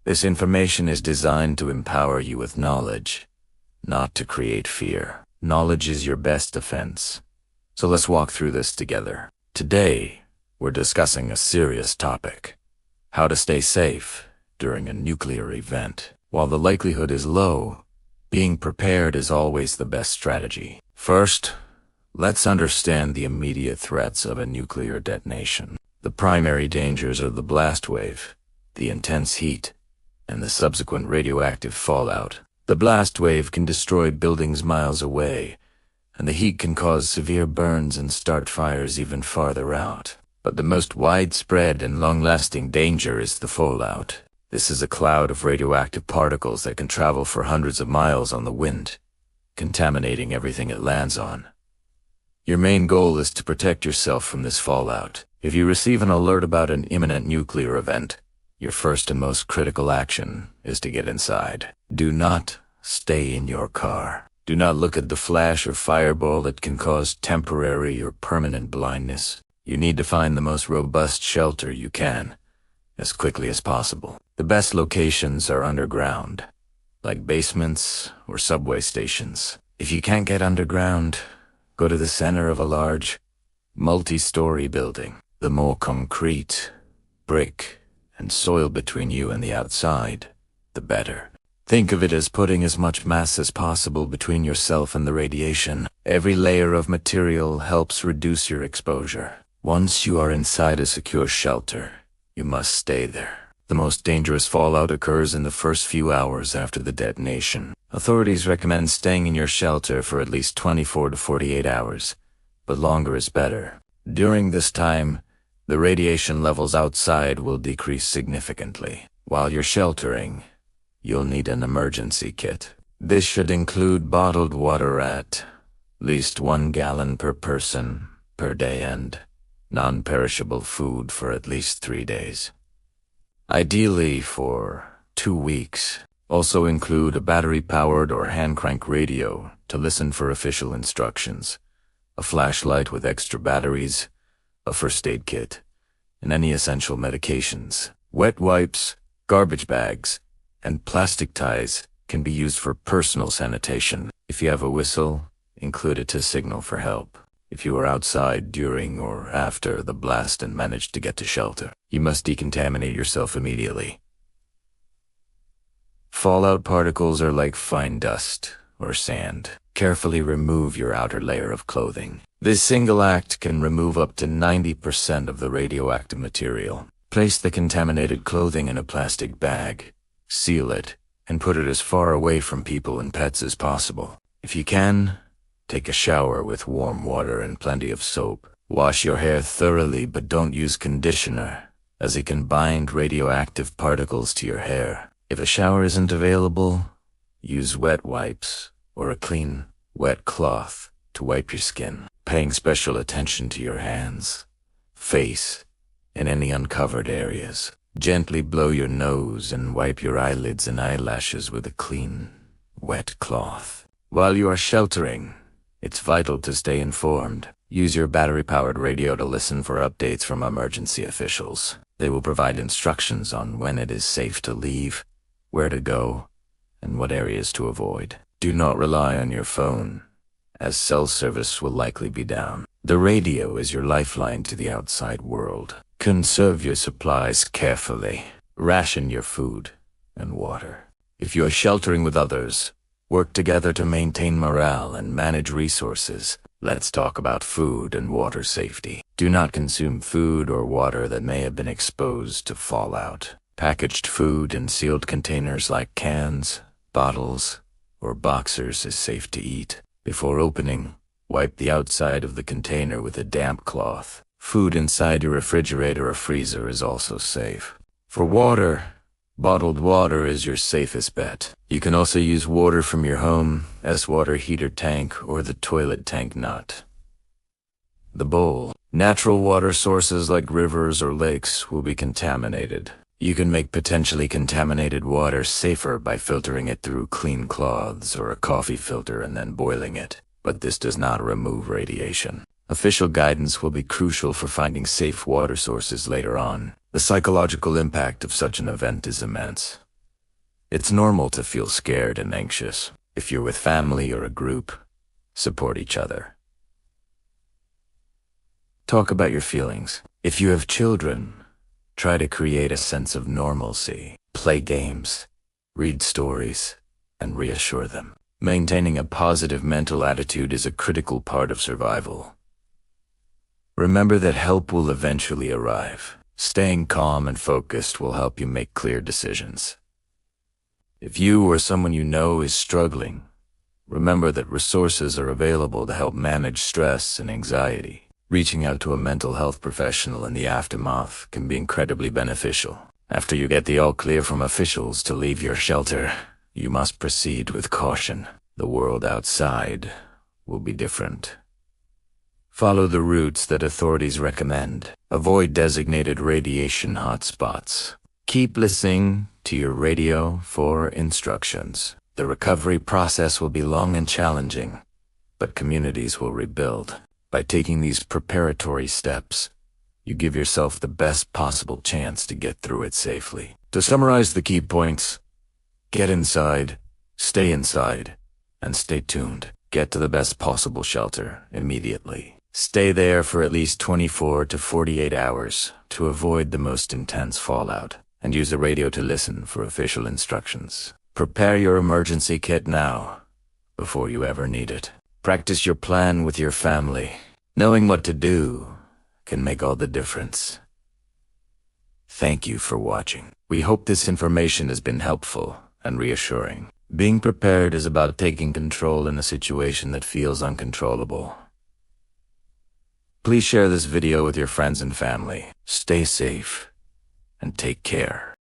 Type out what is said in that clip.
This information is designed to empower you with knowledge, not to create fear. Knowledge is your best defense. So let's walk through this together. Today, we're discussing a serious topic: how to stay safe during a nuclear event. While the likelihood is low, being prepared is always the best strategy. First, let's understand the immediate threats of a nuclear detonation. The primary dangers are the blast wave, the intense heat, and the subsequent radioactive fallout. The blast wave can destroy buildings miles away, and the heat can cause severe burns and start fires even farther out. But the most widespread and long-lasting danger is the fallout. This is a cloud of radioactive particles that can travel for hundreds of miles on the wind, contaminating everything it lands on. Your main goal is to protect yourself from this fallout. If you receive an alert about an imminent nuclear event, your first and most critical action is to get inside. Do not stay in your car. Do not look at the flash or fireball that can cause temporary or permanent blindness. You need to find the most robust shelter you can, as quickly as possible. The best locations are underground, like basements or subway stations. If you can't get underground, go to the center of a large, multi-story building. The more concrete, brick, and soil between you and the outside, the better. Think of it as putting as much mass as possible between yourself and the radiation. Every layer of material helps reduce your exposure. Once you are inside a secure shelter, you must stay there. The most dangerous fallout occurs in the first few hours after the detonation. Authorities recommend staying in your shelter for at least 24 to 48 hours, but longer is better. During this time, the radiation levels outside will decrease significantly. While you're sheltering, you'll need an emergency kit. This should include bottled water at least 1 gallon per person per day and non-perishable food for at least 3 days. Ideally for 2 weeks. Also include a battery-powered or hand-crank radio to listen for official instructions, a flashlight with extra batteries, a first aid kit, and any essential medications. Wet wipes, garbage bags, and plastic ties can be used for personal sanitation. If you have a whistle, include it to signal for help. If you are outside during or after the blast and manage to get to shelter, you must decontaminate yourself immediately. Fallout particles are like fine dust or sand. Carefully remove your outer layer of clothing. This single act can remove up to 90% of the radioactive material. Place the contaminated clothing in a plastic bag, seal it, and put it as far away from people and pets as possible. If you can, take a shower with warm water and plenty of soap. Wash your hair thoroughly, but don't use conditioner, as it can bind radioactive particles to your hair. If a shower isn't available, use wet wipes or a clean, wet cloth to wipe your skin, paying special attention to your hands, face, and any uncovered areas. Gently blow your nose and wipe your eyelids and eyelashes with a clean, wet cloth. While you are sheltering, it's vital to stay informed. Use your battery-powered radio to listen for updates from emergency officials. They will provide instructions on when it is safe to leave, where to go, and what areas to avoid. Do not rely on your phone, as cell service will likely be down. The radio is your lifeline to the outside world. Conserve your supplies carefully. Ration your food and water. If you are sheltering with others, work together to maintain morale and manage resources. Let's talk about food and water safety. Do not consume food or water that may have been exposed to fallout. Packaged food in sealed containers like cans, bottles, or boxers is safe to eat. Before opening, wipe the outside of the container with a damp cloth. Food inside your refrigerator or freezer is also safe. For water, bottled water is your safest bet. You can also use water from your home, water heater tank, or the toilet tank nut. The bowl. Natural water sources like rivers or lakes will be contaminated. You can make potentially contaminated water safer by filtering it through clean cloths or a coffee filter and then boiling it, but this does not remove radiation. Official guidance will be crucial for finding safe water sources later on. The psychological impact of such an event is immense. It's normal to feel scared and anxious. If you're with family or a group, support each other. Talk about your feelings. If you have children, try to create a sense of normalcy. Play games, read stories, and reassure them. Maintaining a positive mental attitude is a critical part of survival. Remember that help will eventually arrive. Staying calm and focused will help you make clear decisions. If you or someone you know is struggling, remember that resources are available to help manage stress and anxiety. Reaching out to a mental health professional in the aftermath can be incredibly beneficial. After you get the all clear from officials to leave your shelter, you must proceed with caution. The world outside will be different. Follow the routes that authorities recommend. Avoid designated radiation hotspots. Keep listening to your radio for instructions. The recovery process will be long and challenging, but communities will rebuild. By taking these preparatory steps, you give yourself the best possible chance to get through it safely. To summarize the key points, get inside, stay inside, and stay tuned. Get to the best possible shelter immediately. Stay there for at least 24 to 48 hours to avoid the most intense fallout, and use the radio to listen for official instructions. Prepare your emergency kit now, before you ever need it. Practice your plan with your family. Knowing what to do can make all the difference. Thank you for watching. We hope this information has been helpful and reassuring. Being prepared is about taking control in a situation that feels uncontrollable. Please share this video with your friends and family. Stay safe and take care.